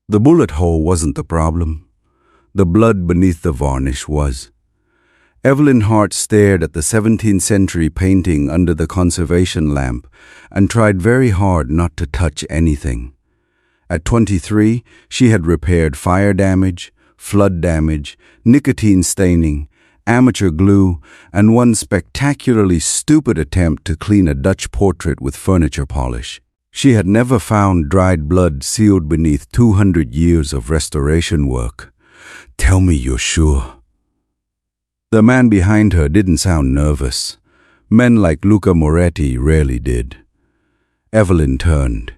The bullet hole wasn't the problem. The blood beneath the varnish was. Evelyn Hart stared at the 17th-century painting under the conservation lamp and tried very hard not to touch anything. At 23, she had repaired fire damage, flood damage, nicotine staining, amateur glue, and one spectacularly stupid attempt to clean a Dutch portrait with furniture polish. She had never found dried blood sealed beneath 200 years of restoration work. "Tell me you're sure." The man behind her didn't sound nervous. Men like Luca Moretti rarely did. Evelyn turned.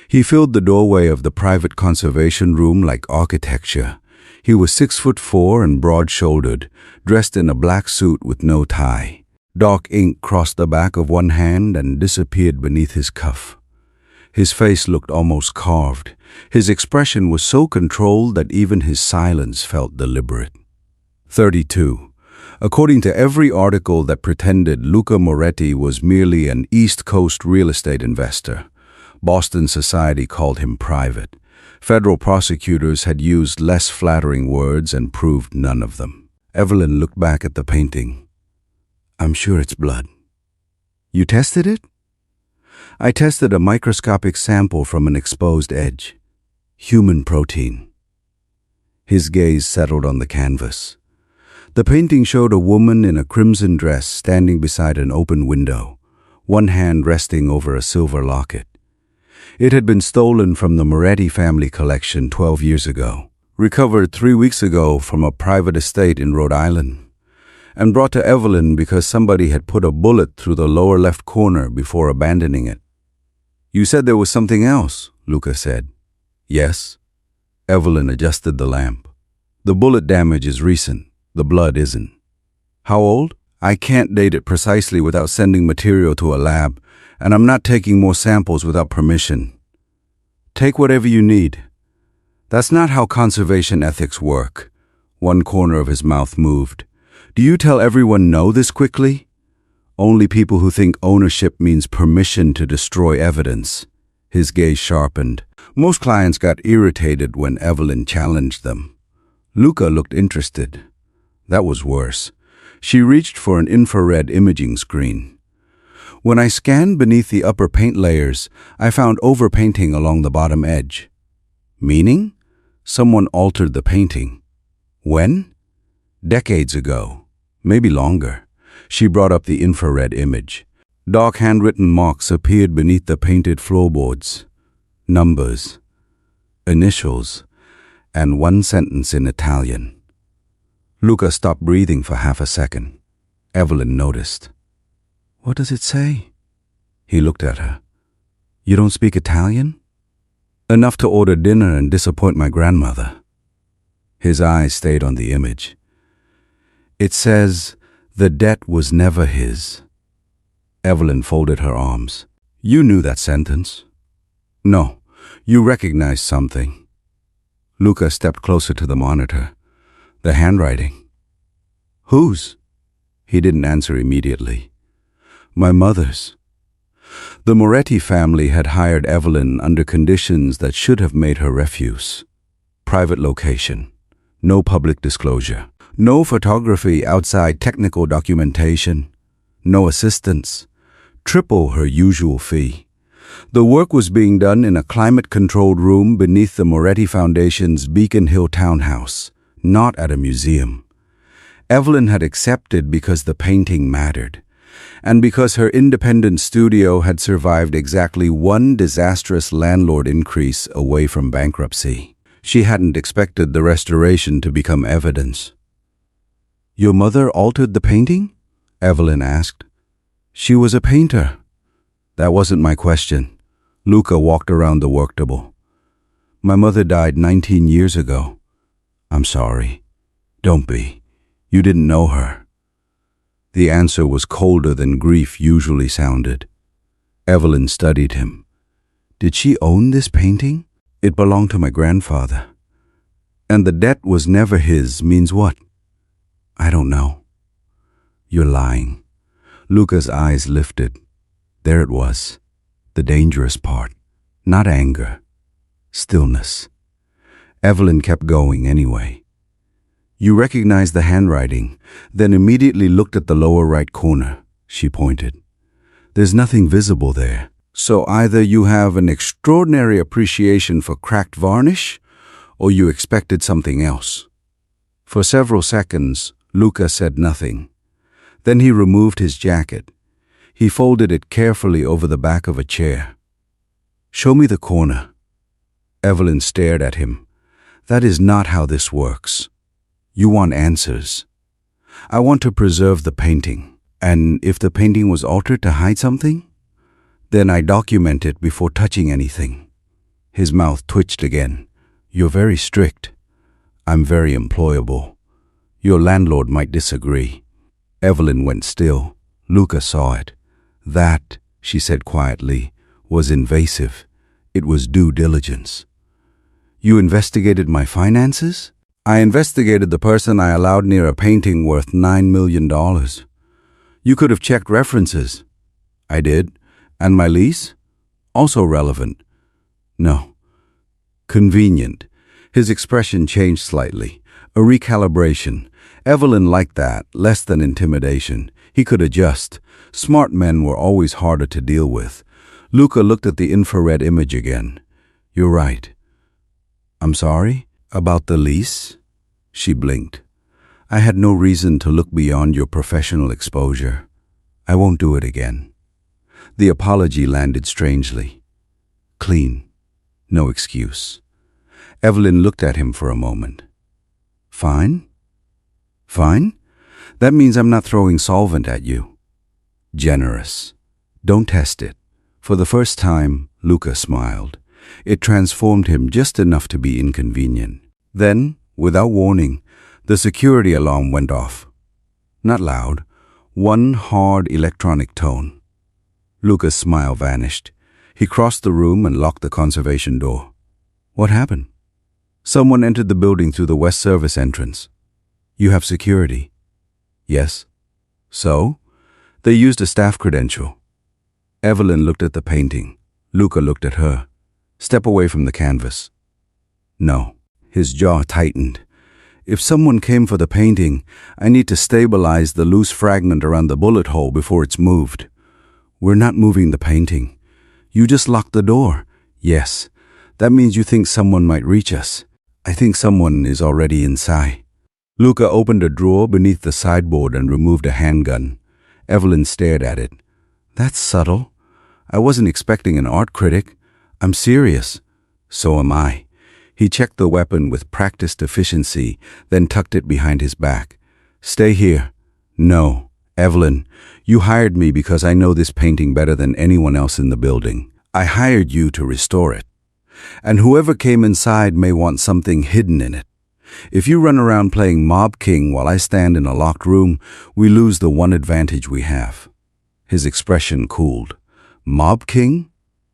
He filled the doorway of the private conservation room like architecture. He was 6'4" and broad-shouldered, dressed in a black suit with no tie. Dark ink crossed the back of one hand and disappeared beneath his cuff. His face looked almost carved. His expression was so controlled that even his silence felt deliberate. 32. According to every article that pretended Luca Moretti was merely an East Coast real estate investor, Boston society called him private. Federal prosecutors had used less flattering words and proved none of them. Evelyn looked back at the painting. "I'm sure it's blood." "You tested it?" "I tested a microscopic sample from an exposed edge. Human protein." His gaze settled on the canvas. The painting showed a woman in a crimson dress standing beside an open window, one hand resting over a silver locket. It had been stolen from the Moretti family collection 12 years ago, recovered 3 weeks ago from a private estate in Rhode Island, and brought to Evelyn because somebody had put a bullet through the lower left corner before abandoning it. "You said there was something else," Luca said. "Yes." Evelyn adjusted the lamp. "The bullet damage is recent. The blood isn't." "How old?" "I can't date it precisely without sending material to a lab, and I'm not taking more samples without permission." "Take whatever you need." "That's not how conservation ethics work." One corner of his mouth moved. "Do you tell everyone no this quickly?" "Only people who think ownership means permission to destroy evidence." His gaze sharpened. Most clients got irritated when Evelyn challenged them. Luca looked interested. That was worse. She reached for an infrared imaging screen. "When I scanned beneath the upper paint layers, I found overpainting along the bottom edge." "Meaning?" "Someone altered the painting." "When?" "Decades ago. Maybe longer." She brought up the infrared image. Dark handwritten marks appeared beneath the painted floorboards. Numbers, initials, and one sentence in Italian. Luca stopped breathing for half a second. Evelyn noticed. "What does it say?" He looked at her. "You don't speak Italian?" "Enough to order dinner and disappoint my grandmother." His eyes stayed on the image. "It says, the debt was never his." Evelyn folded her arms. "You knew that sentence." "No, you recognized something." Luca stepped closer to the monitor. "The handwriting." "Whose?" He didn't answer immediately. "My mother's." The Moretti family had hired Evelyn under conditions that should have made her refuse. Private location. No public disclosure. No photography outside technical documentation. No assistance. Triple her usual fee. The work was being done in a climate-controlled room beneath the Moretti Foundation's Beacon Hill townhouse, not at a museum. Evelyn had accepted because the painting mattered, and because her independent studio had survived exactly one disastrous landlord increase away from bankruptcy. She hadn't expected the restoration to become evidence. "Your mother altered the painting?" Evelyn asked. "She was a painter." "That wasn't my question." Luca walked around the work table. "My mother died 19 years ago." "I'm sorry." "Don't be. You didn't know her." The answer was colder than grief usually sounded. Evelyn studied him. "Did she own this painting?" "It belonged to my grandfather." "And the debt was never his means what?" "I don't know." "You're lying." Luca's eyes lifted. There it was, the dangerous part. Not anger, stillness. Evelyn kept going anyway. You recognized the handwriting, then immediately looked at the lower right corner, she pointed. There's nothing visible there. So either you have an extraordinary appreciation for cracked varnish, or you expected something else. For several seconds, Luca said nothing. Then he removed his jacket. He folded it carefully over the back of a chair. Show me the corner. Evelyn stared at him. That is not how this works. You want answers. I want to preserve the painting. And if the painting was altered to hide something, then I document it before touching anything. His mouth twitched again. You're very strict. I'm very employable. Your landlord might disagree. Evelyn went still. Luca saw it. That, she said quietly, was invasive. It was due diligence. You investigated my finances? I investigated the person I allowed near a painting worth $9 million. You could have checked references. I did. And my lease? Also relevant. No. Convenient. His expression changed slightly. A recalibration. Evelyn liked that, less than intimidation. He could adjust. Smart men were always harder to deal with. Luca looked at the infrared image again. You're right. I'm sorry? About the lease? She blinked. I had no reason to look beyond your professional exposure. I won't do it again. The apology landed strangely. Clean. No excuse. Evelyn looked at him for a moment. Fine? Fine? That means I'm not throwing solvent at you. Generous. Don't test it. For the first time, Luca smiled. It transformed him just enough to be inconvenient. Then, without warning, the security alarm went off. Not loud. One hard electronic tone. Luca's smile vanished. He crossed the room and locked the conservation door. What happened? Someone entered the building through the west service entrance. You have security? Yes. So? They used a staff credential. Evelyn looked at the painting. Luca looked at her. Step away from the canvas. No. His jaw tightened. If someone came for the painting, I need to stabilize the loose fragment around the bullet hole before it's moved. We're not moving the painting. You just locked the door. Yes. That means you think someone might reach us. I think someone is already inside. Luca opened a drawer beneath the sideboard and removed a handgun. Evelyn stared at it. That's subtle. I wasn't expecting an art critic. I'm serious. So am I. He checked the weapon with practiced efficiency, then tucked it behind his back. Stay here. No. Evelyn, you hired me because I know this painting better than anyone else in the building. I hired you to restore it. And whoever came inside may want something hidden in it. If you run around playing Mob King while I stand in a locked room, we lose the one advantage we have. His expression cooled. Mob King?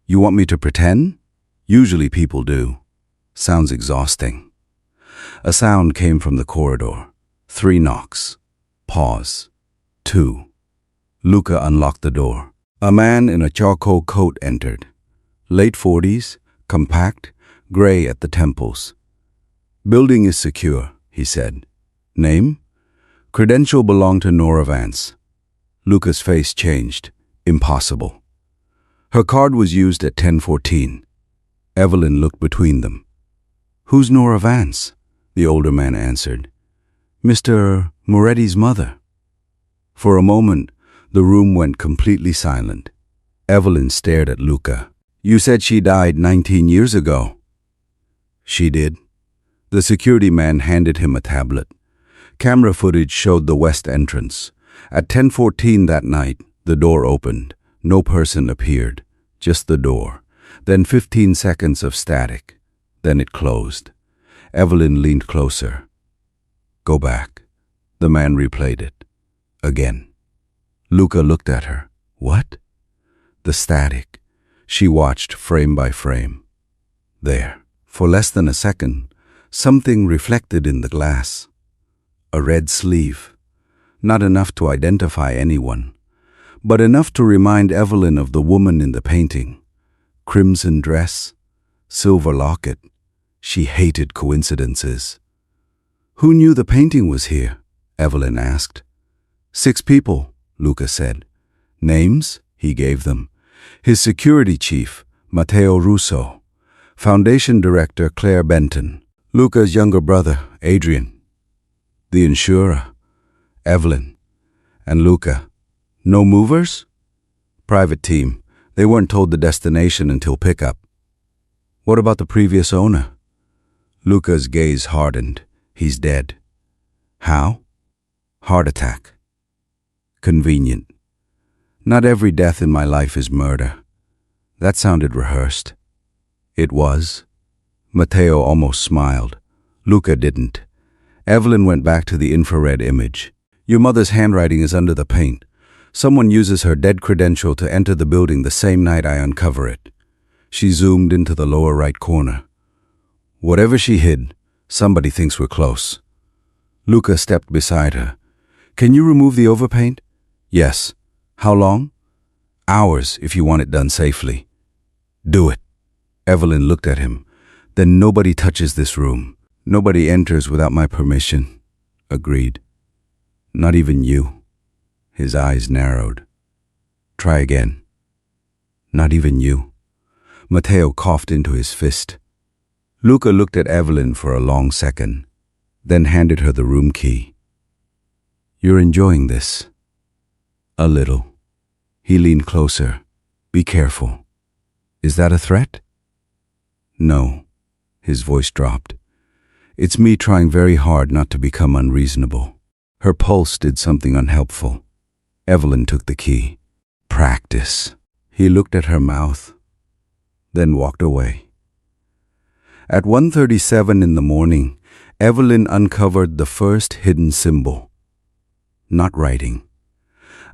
You want me to pretend? Usually people do. Sounds exhausting. A sound came from the corridor. 3 knocks. Pause. 2. Luca unlocked the door. A man in a charcoal coat entered. Late 40s, compact, gray at the temples. Building is secure, he said. Name? Credential belonged to Nora Vance. Luca's face changed. Impossible. Her card was used at 10:14. Evelyn looked between them. Who's Nora Vance? The older man answered. Mr. Moretti's mother. For a moment, the room went completely silent. Evelyn stared at Luca. You said she died 19 years ago. She did. The security man handed him a tablet. Camera footage showed the west entrance. At 10:14 that night, the door opened. No person appeared, just the door. Then 15 seconds of static. Then it closed. Evelyn leaned closer. Go back. The man replayed it. Again. Luca looked at her. What? The static. She watched frame by frame. There. For less than a second, something reflected in the glass. A red sleeve. Not enough to identify anyone, but enough to remind Evelyn of the woman in the painting. Crimson dress, silver locket, She hated coincidences. Who knew the painting was here? Evelyn asked. 6 people, Luca said. Names? He gave them. His security chief, Matteo Russo. Foundation director, Claire Benton. Luca's younger brother, Adrian. The insurer, Evelyn. And Luca. No movers? Private team. They weren't told the destination until pickup. What about the previous owner? Luca's gaze hardened. He's dead. How? Heart attack. Convenient. Not every death in my life is murder. That sounded rehearsed. It was. Matteo almost smiled. Luca didn't. Evelyn went back to the infrared image. Your mother's handwriting is under the paint. Someone uses her dead credential to enter the building the same night I uncover it. She zoomed into the lower right corner. Whatever she hid, somebody thinks we're close. Luca stepped beside her. Can you remove the overpaint? Yes. How long? Hours, if you want it done safely. Do it. Evelyn looked at him. Then nobody touches this room. Nobody enters without my permission. Agreed. Not even you. His eyes narrowed. Try again. Not even you. Matteo coughed into his fist. Luca looked at Evelyn for a long second, then handed her the room key. You're enjoying this? A little. He leaned closer. Be careful. Is that a threat? No. His voice dropped. It's me trying very hard not to become unreasonable. Her pulse did something unhelpful. Evelyn took the key. Practice. He looked at her mouth, then walked away. At 1:37 in the morning, Evelyn uncovered the first hidden symbol. Not writing.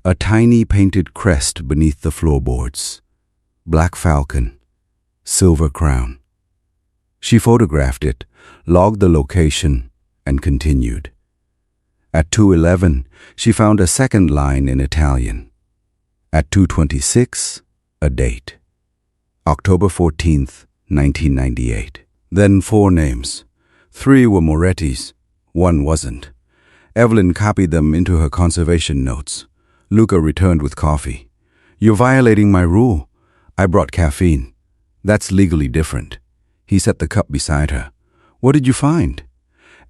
A tiny painted crest beneath the floorboards. Black falcon. Silver crown. She photographed it, logged the location, and continued. At 2:11, she found a second line in Italian. At 2:26, a date. October 14th, 1998. Then 4 names. 3 were Moretti's, 1 wasn't. Evelyn copied them into her conservation notes. Luca returned with coffee. You're violating my rule. I brought caffeine. That's legally different. He set the cup beside her. What did you find?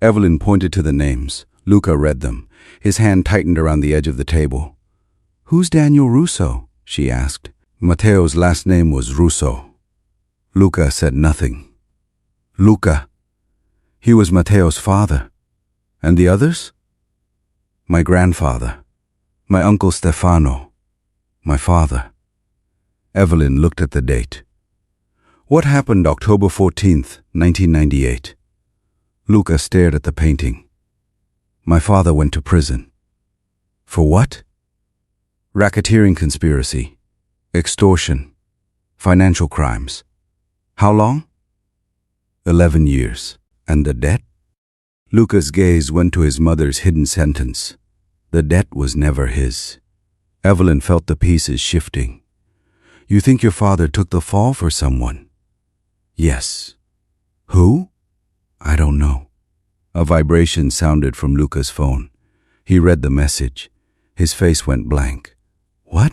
Evelyn pointed to the names. Luca read them. His hand tightened around the edge of the table. Who's Daniel Russo? She asked. Matteo's last name was Russo. Luca said nothing. Luca. He was Matteo's father. And the others? My grandfather. My uncle Stefano. My father. Evelyn looked at the date. What happened October 14th, 1998? Luca stared at the painting. My father went to prison. For what? Racketeering conspiracy. Extortion. Financial crimes. How long? 11 years. And the debt? Luca's gaze went to his mother's hidden sentence. The debt was never his. Evelyn felt the pieces shifting. You think your father took the fall for someone? Yes. Who? I don't know. A vibration sounded from Luca's phone. He read the message. His face went blank. What?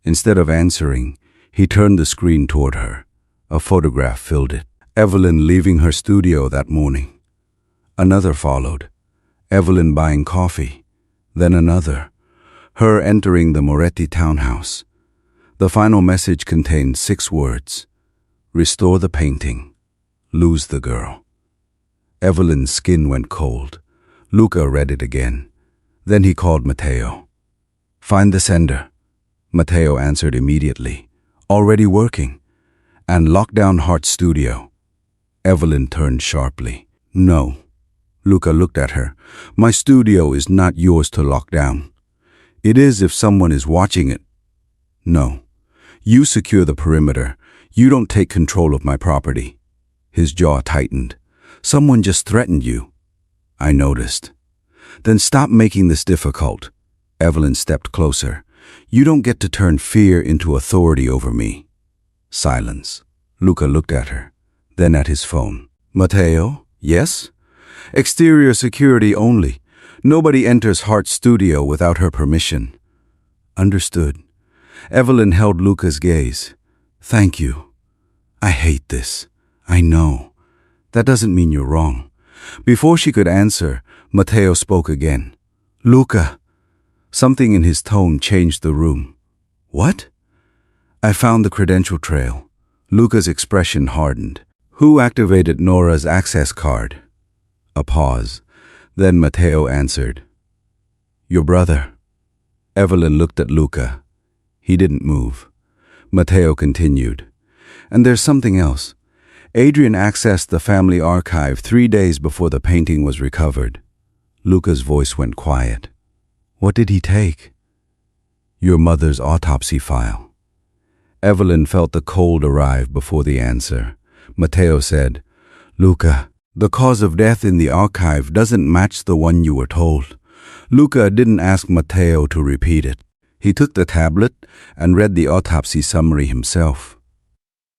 Instead of answering, he turned the screen toward her. A photograph filled it. Evelyn leaving her studio that morning. Another followed. Evelyn buying coffee. Then another. Her entering the Moretti townhouse. The final message contained 6 words. Restore the painting. Lose the girl. Evelyn's skin went cold. Luca read it again. Then he called Matteo. Find the sender. Matteo answered immediately. Already working. And lock down Hart's studio. Evelyn turned sharply. No. Luca looked at her. My studio is not yours to lock down. It is if someone is watching it. No. You secure the perimeter. You don't take control of my property. His jaw tightened. Someone just threatened you. I noticed. Then stop making this difficult. Evelyn stepped closer. You don't get to turn fear into authority over me. Silence. Luca looked at her, then at his phone. Matteo? Yes? Exterior security only. Nobody enters Hart's studio without her permission. Understood. Evelyn held Luca's gaze. Thank you. I hate this. I know. That doesn't mean you're wrong. Before she could answer, Matteo spoke again. Luca. Something in his tone changed the room. What? I found the credential trail. Luca's expression hardened. Who activated Nora's access card? A pause. Then Matteo answered. Your brother. Evelyn looked at Luca. He didn't move. Matteo continued. And there's something else. Adrian accessed the family archive 3 days before the painting was recovered. Luca's voice went quiet. What did he take? Your mother's autopsy file. Evelyn felt the cold arrive before the answer. Matteo said, Luca, the cause of death in the archive doesn't match the one you were told. Luca didn't ask Matteo to repeat it. He took the tablet and read the autopsy summary himself.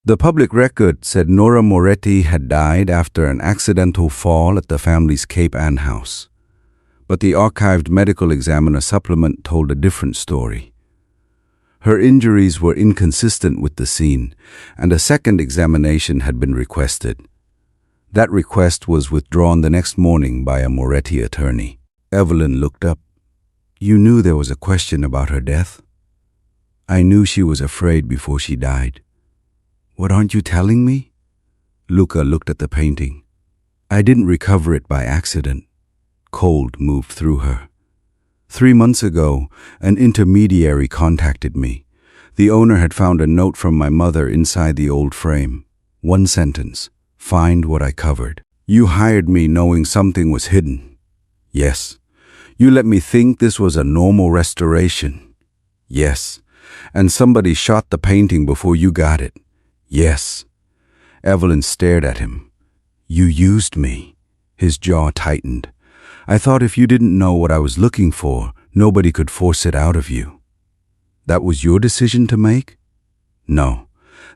The public record said Nora Moretti had died after an accidental fall at the family's Cape Ann house. But the archived medical examiner supplement told a different story. Her injuries were inconsistent with the scene, and a second examination had been requested. That request was withdrawn the next morning by a Moretti attorney. Evelyn looked up. You knew there was a question about her death? I knew she was afraid before she died. What aren't you telling me? Luca looked at the painting. I didn't recover it by accident. Cold moved through her. 3 months ago, an intermediary contacted me. The owner had found a note from my mother inside the old frame. 1 sentence. Find what I covered. You hired me knowing something was hidden. Yes. You let me think this was a normal restoration. Yes. And somebody shot the painting before you got it. Yes. Evelyn stared at him. You used me. His jaw tightened. I thought if you didn't know what I was looking for, nobody could force it out of you. That was your decision to make? No.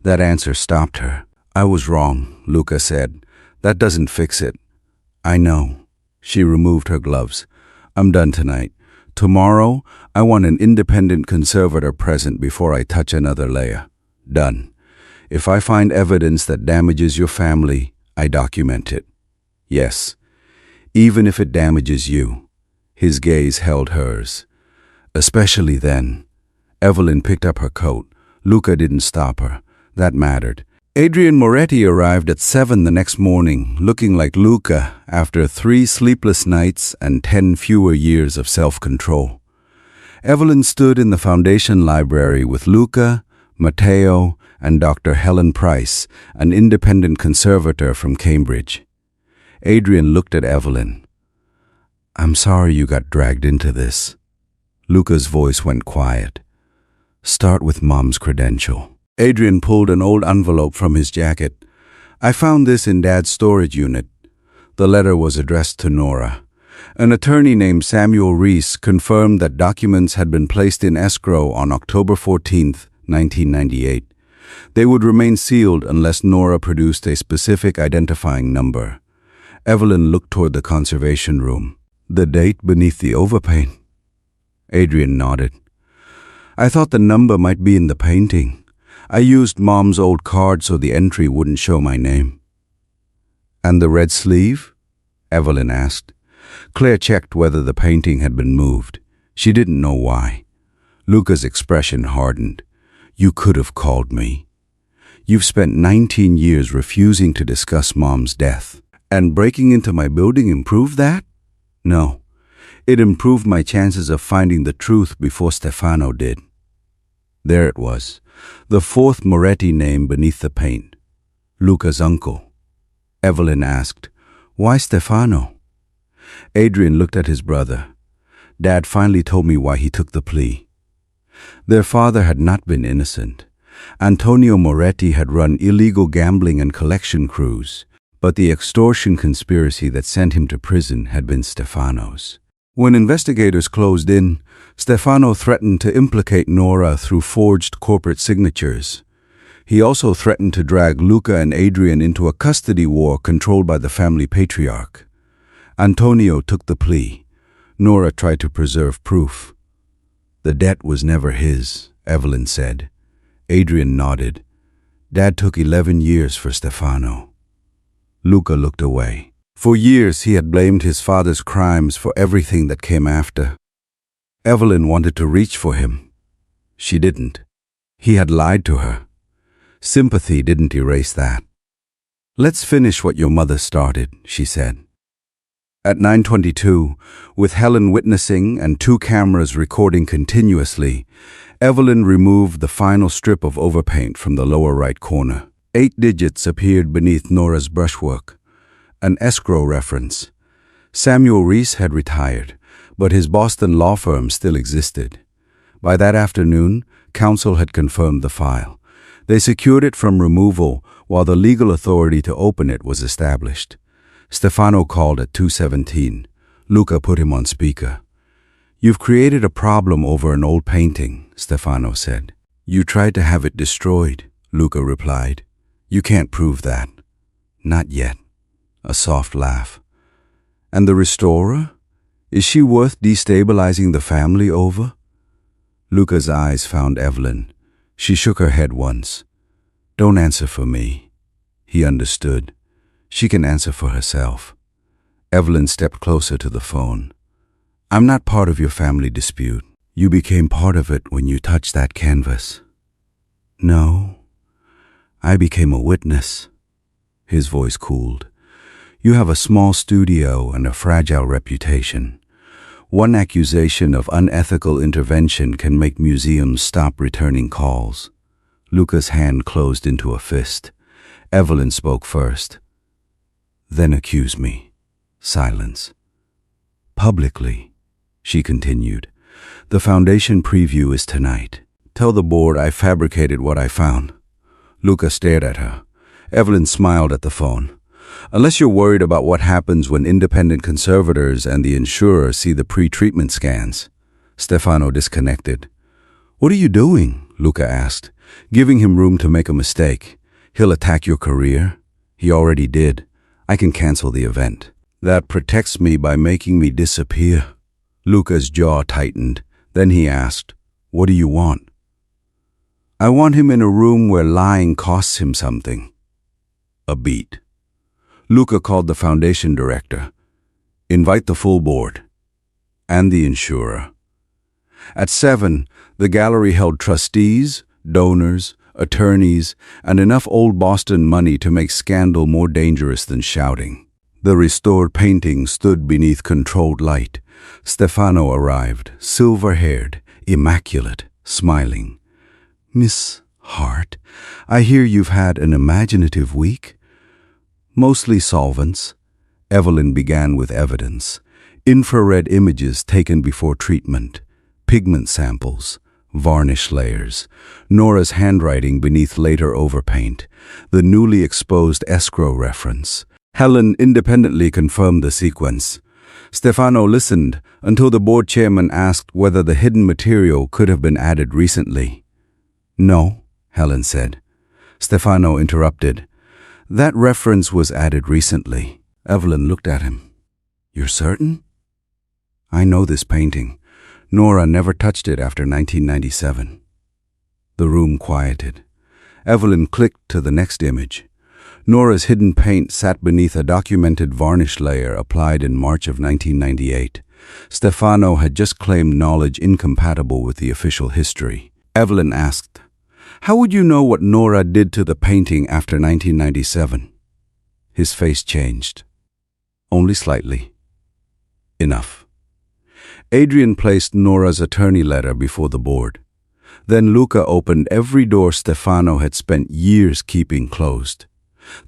That answer stopped her. I was wrong, Luca said. That doesn't fix it. I know. She removed her gloves. I'm done tonight. Tomorrow, I want an independent conservator present before I touch another layer. Done. If I find evidence that damages your family, I document it. Yes. Even if it damages you. His gaze held hers. Especially then. Evelyn picked up her coat. Luca didn't stop her. That mattered. Adrian Moretti arrived at 7 the next morning, looking like Luca after 3 sleepless nights and 10 fewer years of self-control. Evelyn stood in the foundation library with Luca, Matteo, and Dr. Helen Price, an independent conservator from Cambridge. Adrian looked at Evelyn. I'm sorry you got dragged into this. Luca's voice went quiet. Start with Mom's credential. Adrian pulled an old envelope from his jacket. I found this in Dad's storage unit. The letter was addressed to Nora. An attorney named Samuel Reese confirmed that documents had been placed in escrow on October 14th, 1998. They would remain sealed unless Nora produced a specific identifying number. Evelyn looked toward the conservation room. The date beneath the overpaint. Adrian nodded. I thought the number might be in the painting. I used Mom's old card so the entry wouldn't show my name. And the red sleeve? Evelyn asked. Claire checked whether the painting had been moved. She didn't know why. Luca's expression hardened. You could have called me. You've spent 19 years refusing to discuss Mom's death. And breaking into my building improved that? No. It improved my chances of finding the truth before Stefano did. There it was. The 4th Moretti name beneath the paint. Luca's uncle. Evelyn asked, Why Stefano? Adrian looked at his brother. Dad finally told me why he took the plea. Their father had not been innocent. Antonio Moretti had run illegal gambling and collection crews, but the extortion conspiracy that sent him to prison had been Stefano's. When investigators closed in, Stefano threatened to implicate Nora through forged corporate signatures. He also threatened to drag Luca and Adrian into a custody war controlled by the family patriarch. Antonio took the plea. Nora tried to preserve proof. The debt was never his, Evelyn said. Adrian nodded. Dad took 11 years for Stefano. Luca looked away. For years he had blamed his father's crimes for everything that came after. Evelyn wanted to reach for him. She didn't. He had lied to her. Sympathy didn't erase that. Let's finish what your mother started, she said. At 9:22, with Helen witnessing and 2 cameras recording continuously, Evelyn removed the final strip of overpaint from the lower right corner. 8 digits appeared beneath Nora's brushwork. An escrow reference. Samuel Reese had retired, but his Boston law firm still existed. By that afternoon, counsel had confirmed the file. They secured it from removal while the legal authority to open it was established. Stefano called at 2:17. Luca put him on speaker. You've created a problem over an old painting, Stefano said. You tried to have it destroyed, Luca replied. You can't prove that. Not yet. A soft laugh. And the restorer? Is she worth destabilizing the family over? Luca's eyes found Evelyn. She shook her head once. Don't answer for me. He understood. She can answer for herself. Evelyn stepped closer to the phone. I'm not part of your family dispute. You became part of it when you touched that canvas. No, I became a witness. His voice cooled. You have a small studio and a fragile reputation. One accusation of unethical intervention can make museums stop returning calls. Luca's hand closed into a fist. Evelyn spoke first. Then accuse me. Silence. Publicly, she continued. The foundation preview is tonight. Tell the board I fabricated what I found. Luca stared at her. Evelyn smiled at the phone. Unless you're worried about what happens when independent conservators and the insurer see the pre-treatment scans. Stefano disconnected. What are you doing? Luca asked, giving him room to make a mistake. He'll attack your career. He already did. I can cancel the event. That protects me by making me disappear. Luca's jaw tightened. Then he asked, what do you want? I want him in a room where lying costs him something. A beat. Luca called the foundation director. Invite the full board. And the insurer. At 7, the gallery held trustees, donors, attorneys, and enough old Boston money to make scandal more dangerous than shouting. The restored painting stood beneath controlled light. Stefano arrived, silver-haired, immaculate, smiling. Miss Hart, I hear you've had an imaginative week? Mostly solvents. Evelyn began with evidence. Infrared images taken before treatment, pigment samples, varnish layers, Nora's handwriting beneath later overpaint, the newly exposed escrow reference. Helen independently confirmed the sequence. Stefano listened until the board chairman asked whether the hidden material could have been added recently. No, Helen said. Stefano interrupted. That reference was added recently. Evelyn looked at him. You're certain? I know this painting. Nora never touched it after 1997. The room quieted. Evelyn clicked to the next image. Nora's hidden paint sat beneath a documented varnish layer applied in March of 1998. Stefano had just claimed knowledge incompatible with the official history. Evelyn asked, how would you know what Nora did to the painting after 1997? His face changed. Only slightly. Enough. Adrian placed Nora's attorney letter before the board. Then Luca opened every door Stefano had spent years keeping closed.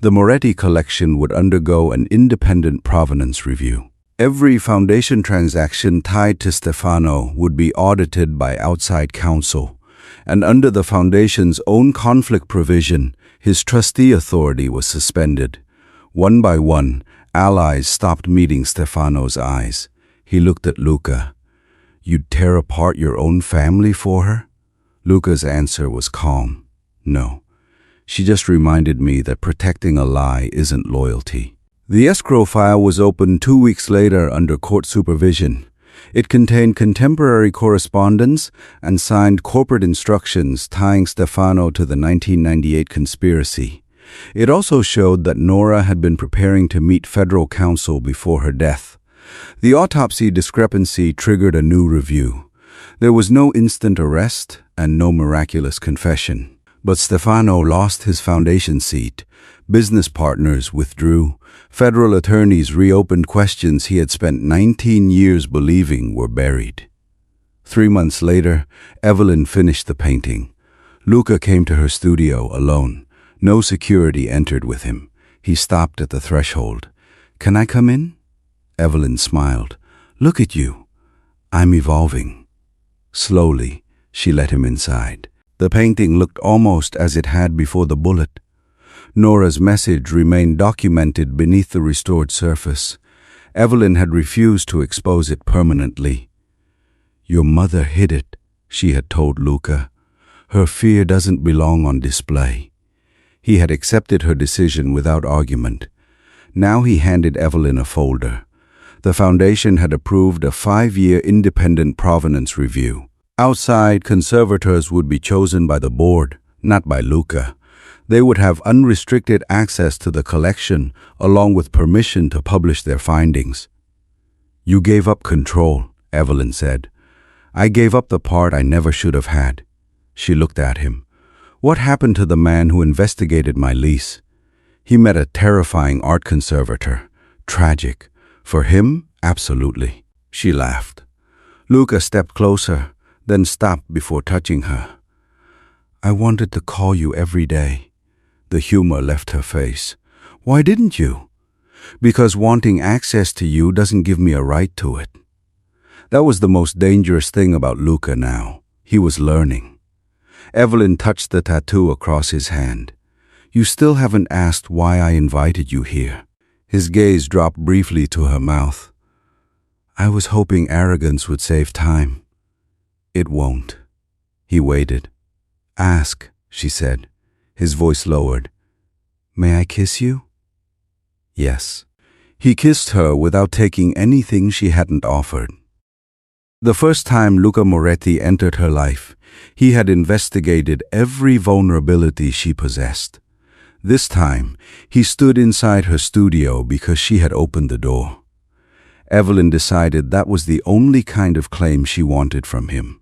The Moretti collection would undergo an independent provenance review. Every foundation transaction tied to Stefano would be audited by outside counsel, and under the foundation's own conflict provision, his trustee authority was suspended. One by one, allies stopped meeting Stefano's eyes. He looked at Luca. You'd tear apart your own family for her? Luca's answer was calm. No. She just reminded me that protecting a lie isn't loyalty. The escrow file was opened 2 weeks later under court supervision. It contained contemporary correspondence and signed corporate instructions tying Stefano to the 1998 conspiracy. It also showed that Nora had been preparing to meet federal counsel before her death. The autopsy discrepancy triggered a new review. There was no instant arrest and no miraculous confession. But Stefano lost his foundation seat. Business partners withdrew. Federal attorneys reopened questions he had spent 19 years believing were buried. 3 months later, Evelyn finished the painting. Luca came to her studio alone. No security entered with him. He stopped at the threshold. "Can I come in?" Evelyn smiled. "Look at you. I'm evolving." Slowly, she let him inside. The painting looked almost as it had before the bullet. Nora's message remained documented beneath the restored surface. Evelyn had refused to expose it permanently. "Your mother hid it," she had told Luca. "Her fear doesn't belong on display." He had accepted her decision without argument. Now he handed Evelyn a folder. The foundation had approved a 5-year independent provenance review. Outside conservators would be chosen by the board, not by Luca. They would have unrestricted access to the collection, along with permission to publish their findings. "You gave up control," Evelyn said. "I gave up the part I never should have had." She looked at him. "What happened to the man who investigated my lease?" "He met a terrifying art conservator. Tragic. For him, absolutely." She laughed. Luca stepped closer, then stopped before touching her. "I wanted to call you every day." The humor left her face. "Why didn't you?" "Because wanting access to you doesn't give me a right to it." That was the most dangerous thing about Luca now. He was learning. Evelyn touched the tattoo across his hand. "You still haven't asked why I invited you here." His gaze dropped briefly to her mouth. "I was hoping arrogance would save time." "It won't." He waited. "Ask," she said. His voice lowered. "May I kiss you?" "Yes." He kissed her without taking anything she hadn't offered. The first time Luca Moretti entered her life, he had investigated every vulnerability she possessed. This time, he stood inside her studio because she had opened the door. Evelyn decided that was the only kind of claim she wanted from him.